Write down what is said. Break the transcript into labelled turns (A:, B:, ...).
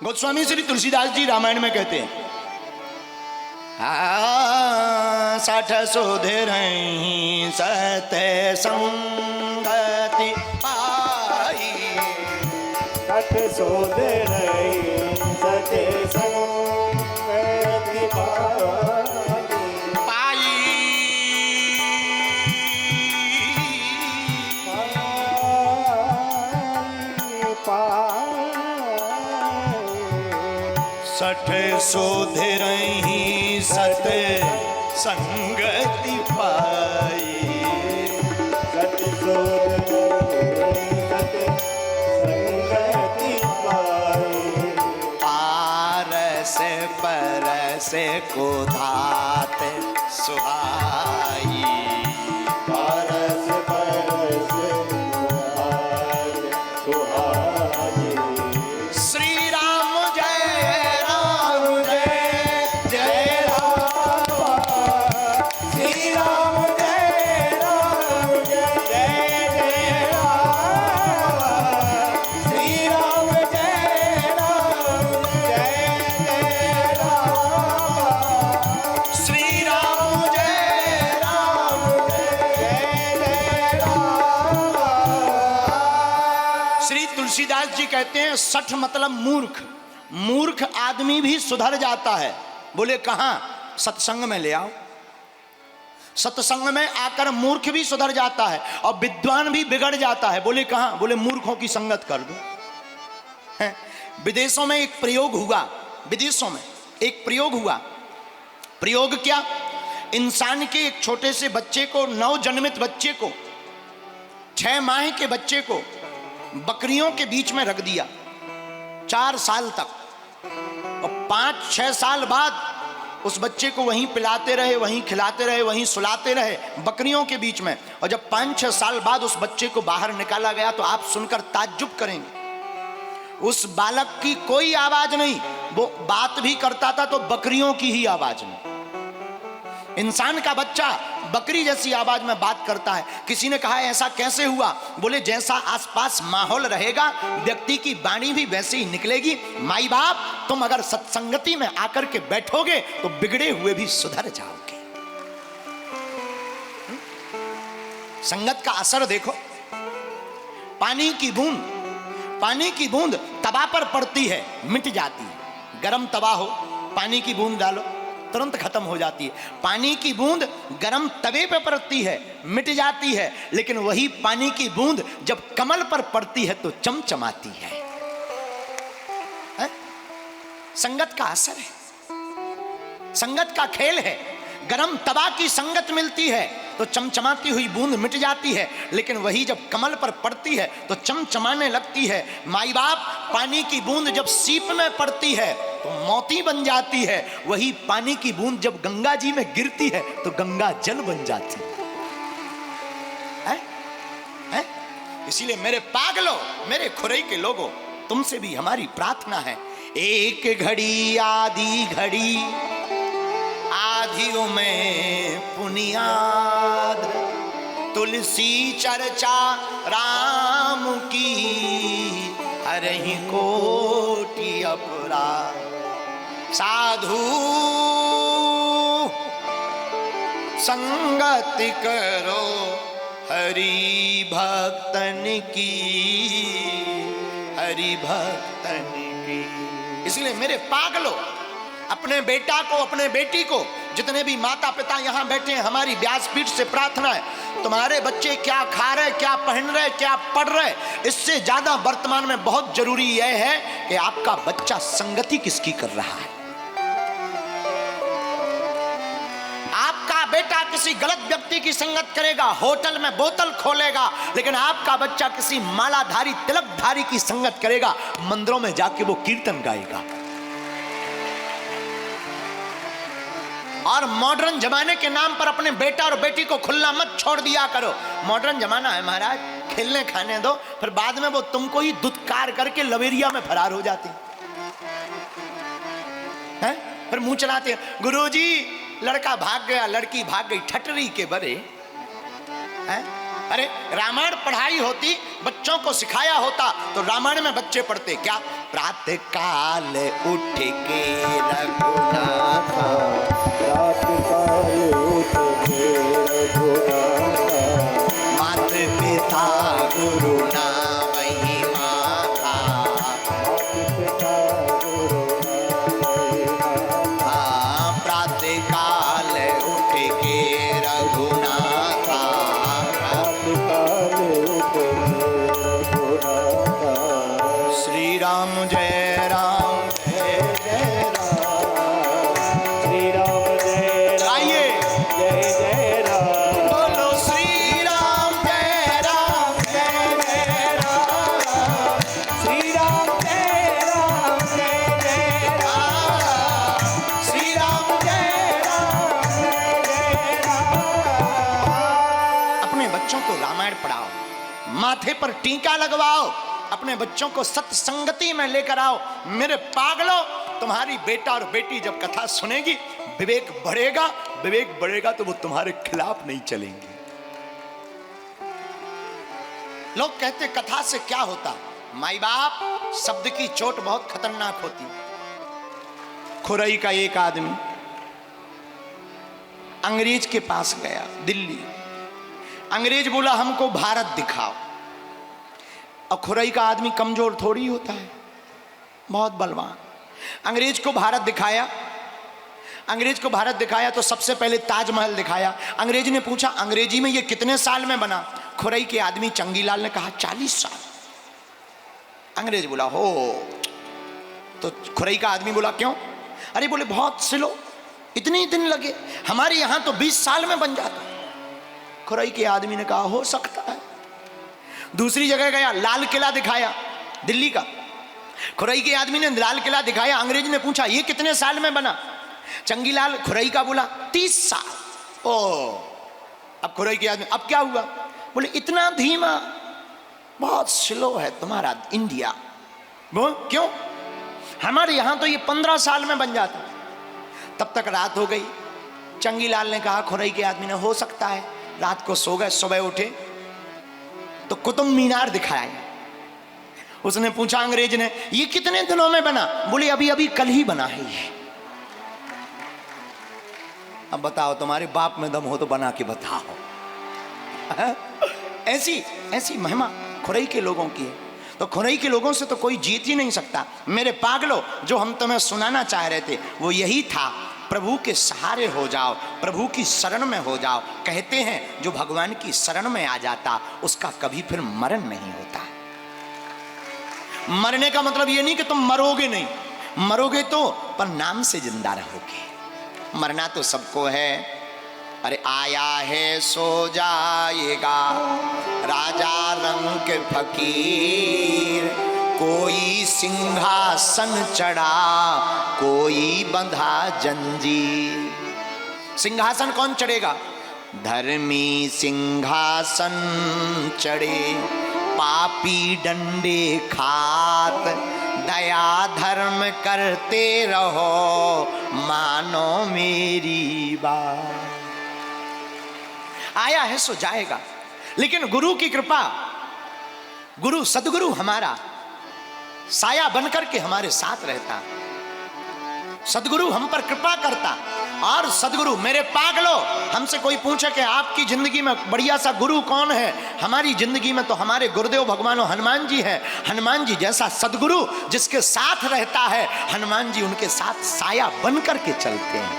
A: गोस्वामी श्री तुलसीदास जी रामायण में कहते हैं, 60 सुधि रही सत्य संगति पाई,
B: 60 सुधि रही सत्य संगति
A: पाई। सठ सुधि रही सत्य संगति पाई,
B: 60 सुधि रही सत्य संगति पाई।
A: पारस परस को धात सुहाई,
B: पारस परस सुहाई।
A: श्री राम जय राम जय जय राम,
B: श्री राम जय राम जय जय राम, श्री राम जय राम जय जय राम,
A: श्री राम जय राम
B: जय जय राम।
A: श्री तुलसीदास जी कहते हैं 60 मतलब मूर्ख। मूर्ख आदमी भी सुधर जाता है। बोले कहां? सत्संग में ले आओ। सत्संग में आकर मूर्ख भी सुधर जाता है और विद्वान भी बिगड़ जाता है। बोले कहां? बोले मूर्खों की संगत कर दो। हैं? विदेशों में एक प्रयोग हुआ, विदेशों में एक प्रयोग हुआ। प्रयोग क्या? इंसान के एक छोटे से बच्चे को, नवजन्मित बच्चे को, 6 माह के बच्चे को बकरियों के बीच में रख दिया 4 साल तक, और 5-6 साल बाद उस बच्चे को वहीं पिलाते रहे, वहीं खिलाते रहे, वहीं सुलाते रहे, बकरियों के बीच में। और जब 5-6 साल बाद उस बच्चे को बाहर निकाला गया तो आप सुनकर ताज्जुब करेंगे, उस बालक की कोई आवाज नहीं। वो बात भी करता था तो बकरियों की ही आवाज में। इंसान का बच्चा बकरी जैसी आवाज में बात करता है। किसी ने कहा ऐसा कैसे हुआ? बोले जैसा आसपास माहौल रहेगा व्यक्ति की वाणी भी वैसे ही निकलेगी। माई बाप तुम अगर सत्संगति में आकर के बैठोगे तो बिगड़े हुए भी सुधर जाओगे। संगत का असर देखो। पानी की बूंद तवा पर पड़ती है, मिट जाती है। गरम तवा हो, पानी की बूंद डालो, तुरंत खत्म हो जाती है। पानी की बूंद गरम तवे पर पड़ती है, मिट जाती है। लेकिन वही पानी की बूंद जब कमल पर पड़ती है तो चमचमाती है। संगत का असर है, संगत का खेल है। गरम तवा की संगत मिलती है तो चमचमाती हुई बूंद मिट जाती है, लेकिन वही जब कमल पर पड़ती है तो चमचमाने लगती है। माई बाप पानी की बूंद जब सीप में पड़ती है तो मोती बन जाती है, वही पानी की बूंद जब गंगा जी में गिरती है तो गंगा जल बन जाती है। इसीलिए मेरे पागलों, मेरे खुरई के लोगों, तुमसे भी हमारी प्रार्थना है, एक घड़ी आधी घड़ी, आधियों में पुनियाद, तुलसी चर्चा राम की, हरहि कोटि अपराध। साधु संगति करो हरि भक्तन की, हरि भक्तन की। इसलिए मेरे पागलों, अपने बेटा को, अपने बेटी को, जितने भी माता पिता यहाँ बैठे हैं, हमारी व्यासपीठ से प्रार्थना है, तुम्हारे बच्चे क्या खा रहे, क्या पहन रहे, क्या पढ़ रहे, इससे ज्यादा वर्तमान में बहुत जरूरी यह है कि आपका बच्चा संगति किसकी कर रहा है। आपका बेटा किसी गलत व्यक्ति की संगत करेगा, होटल में बोतल खोलेगा, लेकिन आपका बच्चा किसी मालाधारी, तिलकधारी की संगत करेगा, मंदिरों में जाके वो कीर्तन गाएगा। और मॉडर्न जमाने के नाम पर अपने बेटा और बेटी को खुला मत छोड़ दिया करो। मॉडर्न जमाना है महाराज, खेलने खाने दो, फिर बाद में वो तुमको ही दुत्कार करके लवेरिया में फरार हो जाते हैं। फिर मुंह चलाते हैं, गुरुजी लड़का भाग गया, लड़की भाग गई, ठटरी के बरे हैं। अरे रामायण पढ़ाई होती, बच्चों को सिखाया होता तो रामायण में बच्चे पढ़ते क्या? प्रातः काल उठ के रघुनाथ,
B: रात काल उठ के रघुनाथ,
A: मात पिता गुरु ना महिमा था,
B: पिता गुरु
A: हाँ, प्रातः काल उठ के रघुनाथ,
B: रात काल उठ के रघुनाथ।
A: श्री राम जय राम जय जय
B: राम, श्री राम जय राम,
A: आइए
B: जय जय राम,
A: बोलो श्री राम जय राम जय जय राम,
B: श्री राम जय राम, जय जय राम,
A: श्री राम जय राम।
B: जय राम।
A: अपने बच्चों को रामायण पढ़ाओ, माथे पर टीका लगवाओ, अपने बच्चों को सत्संगति में लेकर आओ। मेरे पागलों, तुम्हारी बेटा और बेटी जब कथा सुनेगी विवेक बढ़ेगा, विवेक बढ़ेगा तो वो तुम्हारे खिलाफ नहीं चलेंगे। लोग कहते कथा से क्या होता? माई बाप शब्द की चोट बहुत खतरनाक होती। खुरई का एक आदमी अंग्रेज के पास गया दिल्ली, अंग्रेज बोला हमको भारत दिखाओ। और खुरई का आदमी कमजोर थोड़ी होता है, बहुत बलवान। अंग्रेज को भारत दिखाया, अंग्रेज को भारत दिखाया तो सबसे पहले ताजमहल दिखाया। अंग्रेज ने पूछा अंग्रेजी में ये कितने साल में बना? खुरई के आदमी चंगीलाल ने कहा 40 साल। अंग्रेज बोला हो, तो खुरई का आदमी बोला क्यों? अरे बोले बहुत स्लो, इतने दिन लगे, हमारे यहां तो 20 साल में बन जाता। खुरई के आदमी ने कहा हो सकता है। दूसरी जगह गया, लाल किला दिखाया दिल्ली का। खुरई के आदमी ने लाल किला दिखाया, अंग्रेज ने पूछा ये कितने साल में बना? चंगीलाल खुरई का बोला 30 साल। ओ, अब खुरई के आदमी अब क्या हुआ? बोले इतना धीमा, बहुत स्लो है तुम्हारा इंडिया। बोल क्यों? हमारे यहां तो ये 15 साल में बन जाता। तब तक रात हो गई। चंगीलाल ने कहा खुरई के आदमी ने हो सकता है। रात को सो गए, सुबह उठे तो कुतुब मीनार दिखाया। उसने पूछा अंग्रेज ने ये कितने दिनों में बना? बोले अभी अभी कल ही बना है ये। अब बताओ, तुम्हारे बाप में दम हो तो बना के बताओ। ऐसी ऐसी महिमा खुरई के लोगों की है। तो खुरई के लोगों से तो कोई जीत ही नहीं सकता। मेरे पागलों, जो हम तुम्हें सुनाना चाह रहे थे वो यही था, प्रभु के सहारे हो जाओ, प्रभु की शरण में हो जाओ। कहते हैं जो भगवान की शरण में आ जाता उसका कभी फिर मरण नहीं होता। मरने का मतलब ये नहीं कि तुम मरोगे नहीं, मरोगे तो पर नाम से जिंदा रहोगे। मरना तो सबको है। अरे आया है सो जाएगा राजा रंग फकीर, कोई सिंहासन चढ़ा कोई बंधा जंजीर। सिंहासन कौन चढ़ेगा? धर्मी सिंहासन चढ़े, पापी डंडे खात, दया धर्म करते रहो, मानो मेरी बात। आया है सो जाएगा, लेकिन गुरु की कृपा, गुरु सदगुरु हमारा साया बनकर के हमारे साथ रहता, सदगुरु हम पर कृपा करता। और सदगुरु, मेरे पागलों, हमसे कोई पूछे कि आपकी जिंदगी में बढ़िया सा गुरु कौन है? हमारी जिंदगी में तो हमारे गुरुदेव भगवान हनुमान जी हैं। हनुमान जी जैसा सदगुरु जिसके साथ रहता है, हनुमान जी उनके साथ साया बन करके चलते हैं।